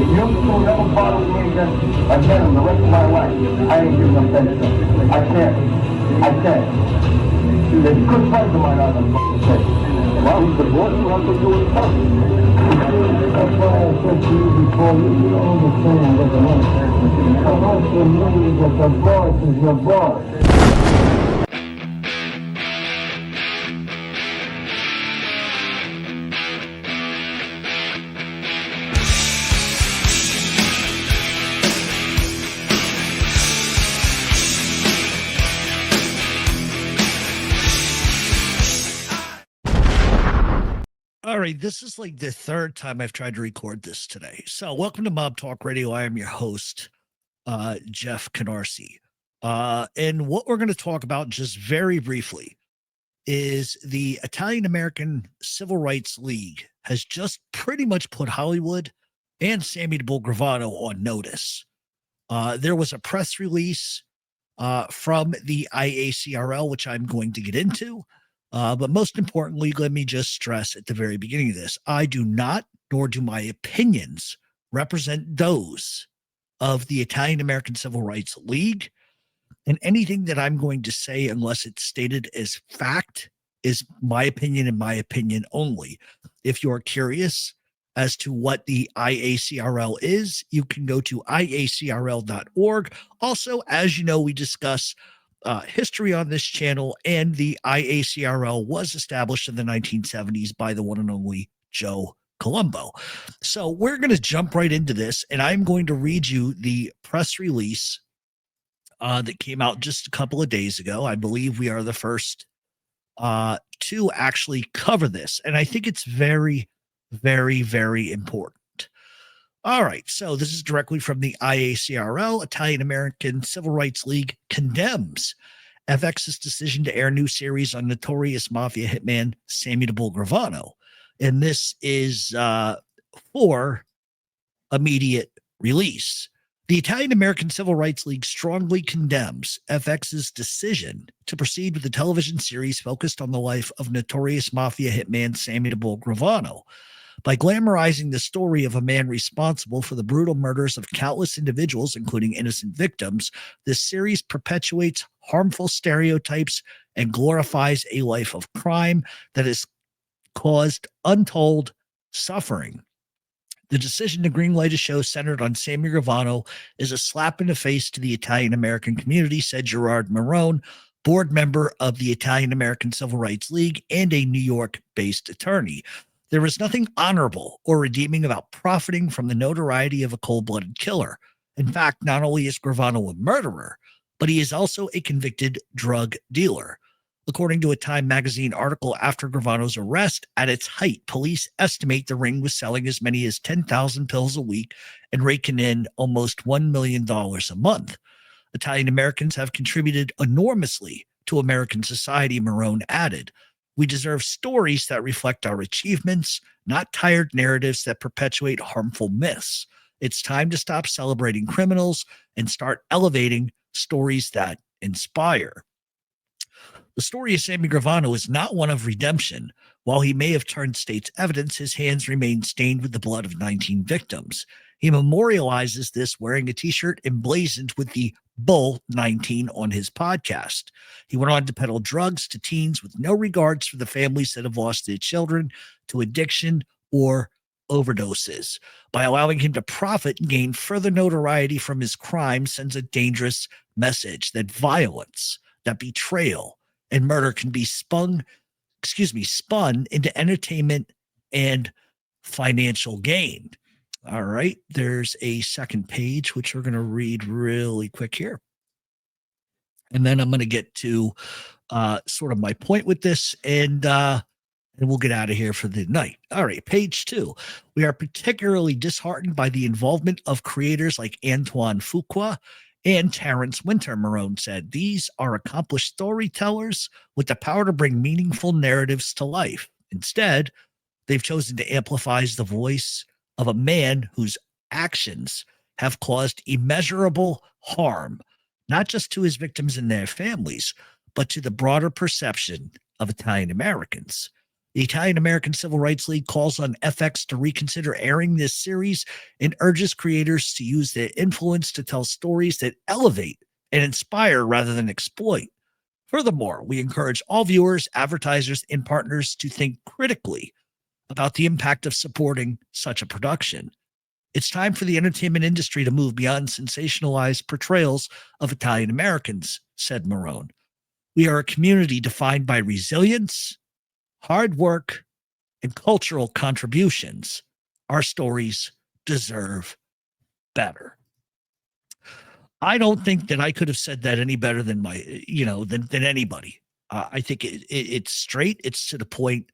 you two never bother me again the rest of my life, I ain't giving them that. I can't. There's good friends of mine out on the say. Well, he's the boss, you have to do his stuff. That's why I said to you before, you don't understand what the money. The most of me is that the boss is your boss. All right, this is like the third time I've tried to record this today. So welcome to Mob Talk Radio. I am your host, Jeff Canarsie. And what we're going to talk about just very briefly is the Italian-American Civil Rights League has just pretty much put Hollywood and Sammy the Bull Gravano on notice. There was a press release from the Iacrl, which I'm going to get into. But most importantly, let me just stress at the very beginning of this, I do not, nor do my opinions represent those of the Italian-American Civil Rights League. And anything that I'm going to say, unless it's stated as fact, is my opinion and my opinion only. If you're curious as to what the Iacrl is, you can go to iacrl.org. Also, as you know, we discuss history on this channel, and the Iacrl was established in the 1970s by the one and only Joe Colombo. So we're going to jump right into this, and I'm going to read you the press release that came out just a couple of days ago. I believe we are the first to actually cover this, and I think it's very, very, very important. All right, so this is directly from the Iacrl. Italian-American Civil Rights League condemns FX's decision to air new series on notorious mafia hitman Sammy the Bull Gravano. And this is for immediate release. The Italian-American Civil Rights League strongly condemns FX's decision to proceed with the television series focused on the life of notorious mafia hitman Sammy the Bull Gravano. By glamorizing the story of a man responsible for the brutal murders of countless individuals, including innocent victims, this series perpetuates harmful stereotypes and glorifies a life of crime that has caused untold suffering. The decision to greenlight a show centered on Sammy Gravano is a slap in the face to the Italian-American community, said Gerard Marone, board member of the Italian-American Civil Rights League and a New York-based attorney. There is nothing honorable or redeeming about profiting from the notoriety of a cold-blooded killer. In fact, not only is Gravano a murderer, but he is also a convicted drug dealer. According to a Time magazine article after Gravano's arrest, at its height, police estimate the ring was selling as many as 10,000 pills a week and raking in almost $1 million a month. Italian Americans have contributed enormously to American society, Marone added. We deserve stories that reflect our achievements, not tired narratives that perpetuate harmful myths. It's time to stop celebrating criminals and start elevating stories that inspire. The story of Sammy Gravano is not one of redemption. While he may have turned state's evidence, his hands remain stained with the blood of 19 victims. He memorializes this wearing a t-shirt emblazoned with the Bull 19 on his podcast. He went on to peddle drugs to teens with no regards for the families that have lost their children to addiction or overdoses. By allowing him to profit and gain further notoriety from his crime sends a dangerous message that violence, that betrayal, and murder can be spun into entertainment and financial gain. All right, there's a second page, which we're going to read really quick here. And then I'm going to get to sort of my point with this, and we'll get out of here for the night. All right, page 2. We are particularly disheartened by the involvement of creators like Antoine Fuqua and Terrence Winter, Marone said. These are accomplished storytellers with the power to bring meaningful narratives to life. Instead, they've chosen to amplify the voice of a man whose actions have caused immeasurable harm, not just to his victims and their families, but to the broader perception of Italian Americans. The Italian American Civil Rights League calls on FX to reconsider airing this series and urges creators to use their influence to tell stories that elevate and inspire rather than exploit. Furthermore, we encourage all viewers, advertisers, and partners to think critically about the impact of supporting such a production. It's time for the entertainment industry to move beyond sensationalized portrayals of Italian Americans, said Marone. We are a community defined by resilience, hard work, and cultural contributions. Our stories deserve better. I don't think that I could have said that any better than than anybody. I think it's straight, it's to the point,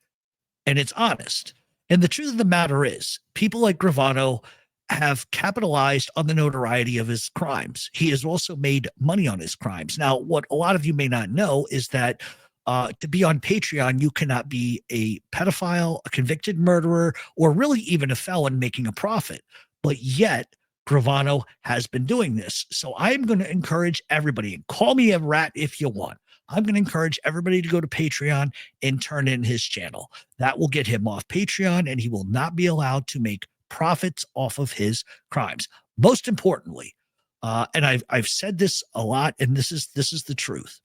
and it's honest. And the truth of the matter is, people like Gravano have capitalized on the notoriety of his crimes. He has also made money on his crimes. Now, what a lot of you may not know is that to be on Patreon, you cannot be a pedophile, a convicted murderer, or really even a felon making a profit. But yet, Gravano has been doing this. So I'm going to encourage everybody, and call me a rat if you want. I'm going to encourage everybody to go to Patreon and turn in his channel. That will get him off Patreon, and he will not be allowed to make profits off of his crimes. Most importantly, and I've said this a lot, and this is the truth.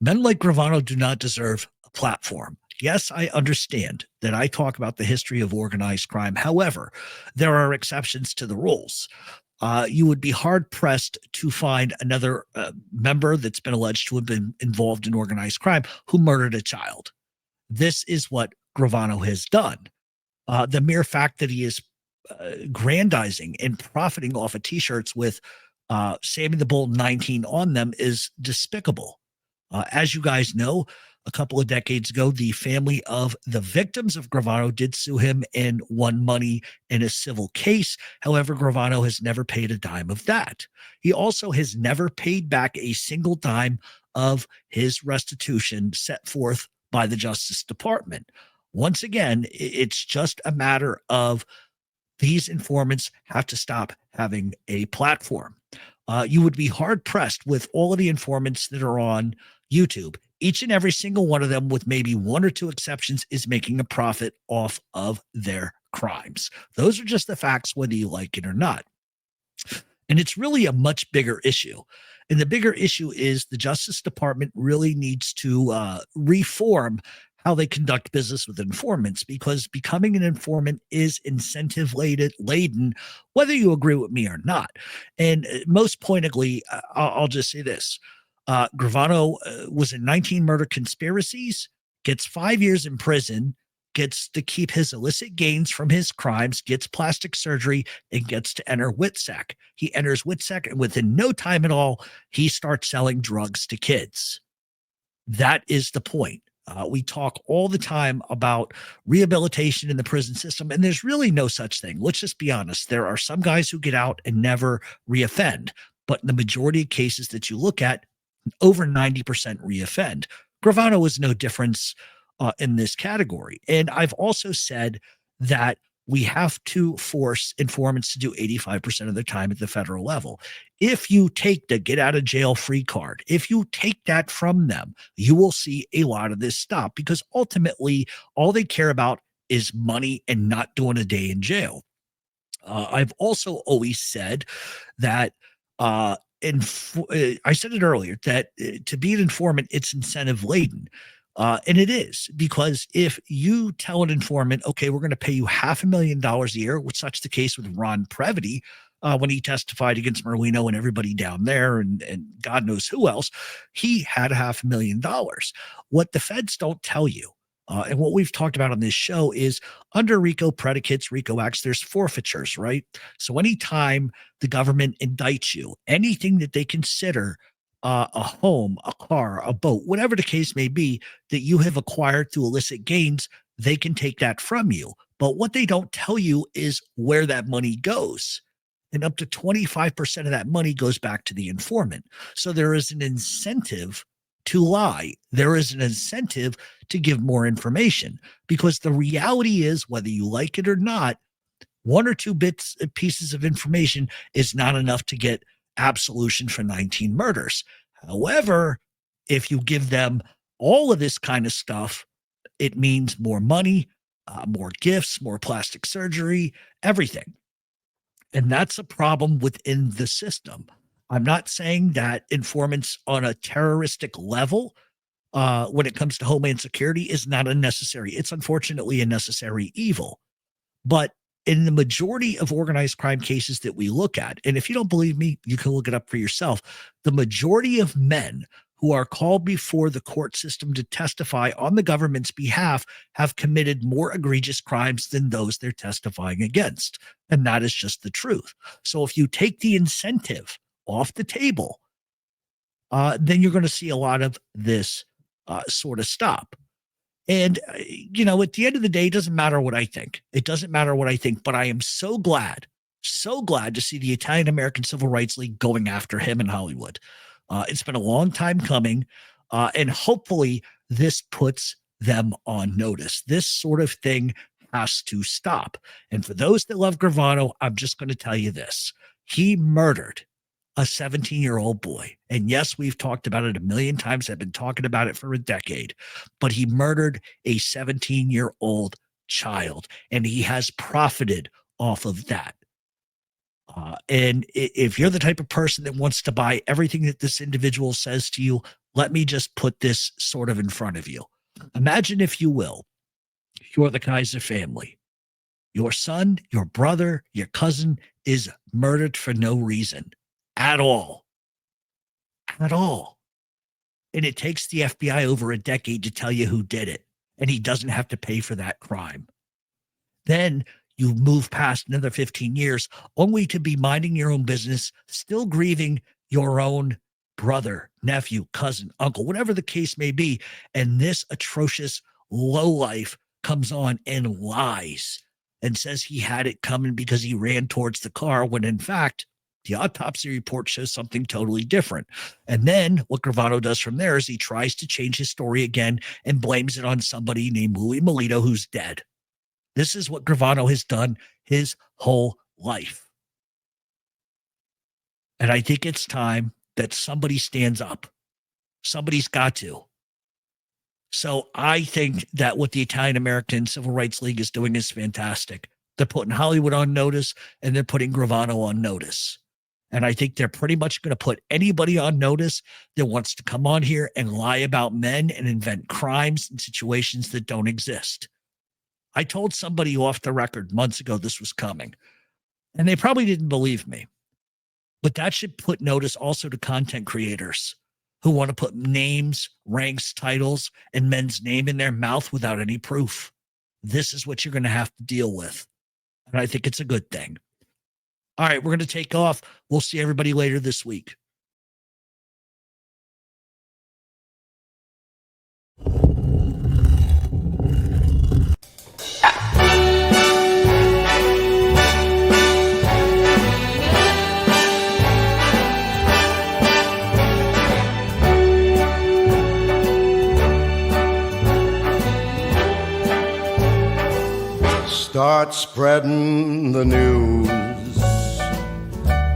Men like Gravano do not deserve a platform. Yes, I understand that I talk about the history of organized crime. However, there are exceptions to the rules. You would be hard-pressed to find another member that's been alleged to have been involved in organized crime who murdered a child. This is what Gravano has done. The mere fact that he is grandizing and profiting off of T-shirts with Sammy the Bull 19 on them is despicable. As you guys know, a couple of decades ago, the family of the victims of Gravano did sue him and won money in a civil case. However, Gravano has never paid a dime of that. He also has never paid back a single dime of his restitution set forth by the Justice Department. Once again, it's just a matter of these informants have to stop having a platform. You would be hard-pressed with all of the informants that are on YouTube. Each and every single one of them, with maybe one or two exceptions, is making a profit off of their crimes. Those are just the facts, whether you like it or not. And it's really a much bigger issue. And the bigger issue is the Justice Department really needs to reform how they conduct business with informants, because becoming an informant is incentive laden, whether you agree with me or not. And most pointedly, I'll just say this. Gravano was in 19 murder conspiracies, gets 5 years in prison, gets to keep his illicit gains from his crimes, gets plastic surgery, and gets to enter WITSEC. He enters WITSEC, and within no time at all, he starts selling drugs to kids. That is the point. We talk all the time about rehabilitation in the prison system, and there's really no such thing. Let's just be honest. There are some guys who get out and never reoffend, but in the majority of cases that you look at, over 90% reoffend. Gravano is no difference in this category. And I've also said that we have to force informants to do 85% of their time at the federal level. If you take the get out of jail free card, if you take that from them, you will see a lot of this stop, because ultimately all they care about is money and not doing a day in jail. I've also always said that I said it earlier, that to be an informant, it's incentive laden. And it is, because if you tell an informant, okay, we're going to pay you $500,000 a year, which such the case with Ron Previty when he testified against Merlino and everybody down there, and God knows who else, he had $500,000. What the feds don't tell you, and what we've talked about on this show, is under RICO predicates, RICO acts, there's forfeitures, right? So anytime the government indicts you, anything that they consider a home, a car, a boat, whatever the case may be, that you have acquired through illicit gains, they can take that from you. But what they don't tell you is where that money goes. And up to 25% of that money goes back to the informant. So there is an incentive to lie. There is an incentive to give more information, because the reality is, whether you like it or not, one or two pieces of information is not enough to get absolution for 19 murders. However, if you give them all of this kind of stuff, It means more money, more gifts, more plastic surgery, everything. And that's a problem within the system. I'm not saying that informants on a terroristic level, when it comes to homeland security, is not unnecessary. It's unfortunately a necessary evil. But in the majority of organized crime cases that we look at, and if you don't believe me, you can look it up for yourself, the majority of men who are called before the court system to testify on the government's behalf have committed more egregious crimes than those they're testifying against. And that is just the truth. So if you take the incentive off the table, then you're going to see a lot of this sort of stop. And, at the end of the day, it doesn't matter what I think. It doesn't matter what I think, but I am so glad to see the Italian-American Civil Rights League going after him in Hollywood. It's been a long time coming, and hopefully this puts them on notice. This sort of thing has to stop. And for those that love Gravano, I'm just going to tell you this. He murdered a 17-year-old boy. And yes, we've talked about it a million times. I've been talking about it for a decade. But he murdered a 17-year-old child, and he has profited off of that. And if you're the type of person that wants to buy everything that this individual says to you, let me just put this sort of in front of you. Imagine, if you will, you're the Kaiser family. Your son, your brother, your cousin is murdered for no reason at all. At all. And it takes the FBI over a decade to tell you who did it, and he doesn't have to pay for that crime. Then you move past another 15 years only to be minding your own business, still grieving your own brother, nephew, cousin, uncle, whatever the case may be. And this atrocious lowlife comes on and lies and says he had it coming because he ran towards the car, when in fact, the autopsy report shows something totally different. And then what Gravano does from there is he tries to change his story again and blames it on somebody named Louis Melito, who's dead. This is what Gravano has done his whole life. And I think it's time that somebody stands up. Somebody's got to. So I think that what the Italian-American Civil Rights League is doing is fantastic. They're putting Hollywood on notice, and they're putting Gravano on notice. And I think they're pretty much going to put anybody on notice that wants to come on here and lie about men and invent crimes and situations that don't exist. I told somebody off the record months ago this was coming, and they probably didn't believe me. But that should put notice also to content creators who want to put names, ranks, titles, and men's name in their mouth without any proof. This is what you're going to have to deal with. And I think it's a good thing. All right, we're going to take off. We'll see everybody later this week. Start spreading the news.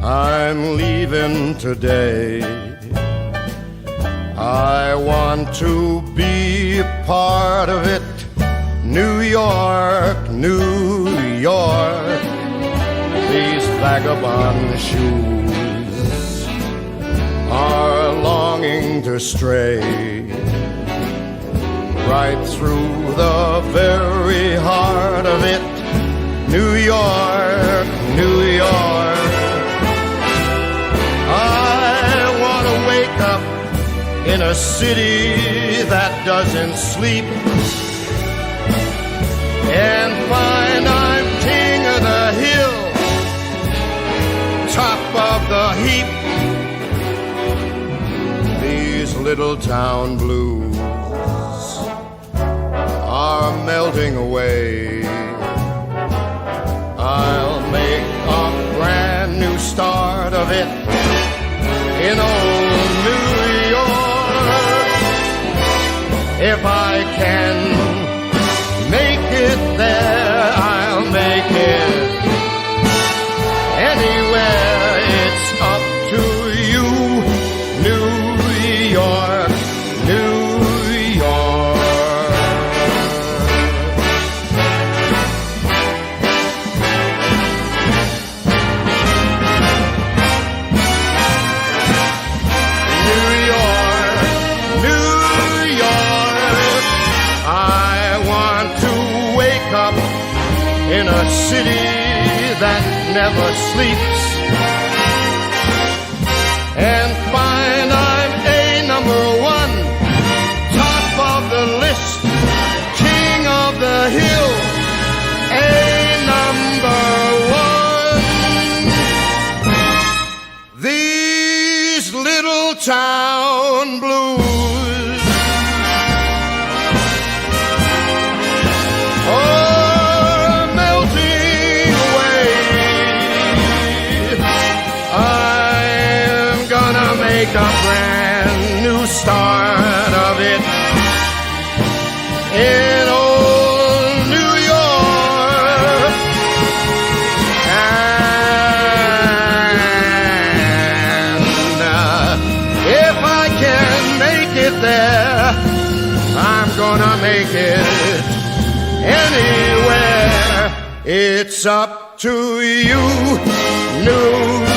I'm leaving today. I want to be a part of it. New York, New York. These vagabond shoes are longing to stray right through the very heart of it. New York, New York. I want to wake up in a city that doesn't sleep and find I'm king of the hill, top of the heap. These little town blues are melting away. I'll make a brand new start of it in old New York. If I can make it there, I'll make it anywhere. It's up to you, New York, New York. city that never sleeps, and find I'm a number one, top of the list, king of the hill, a number one. These little town blues are melting away. I'm gonna make a brand new start of it in old New York. And if I can make it there, I'm gonna make it anywhere. It's up to you, New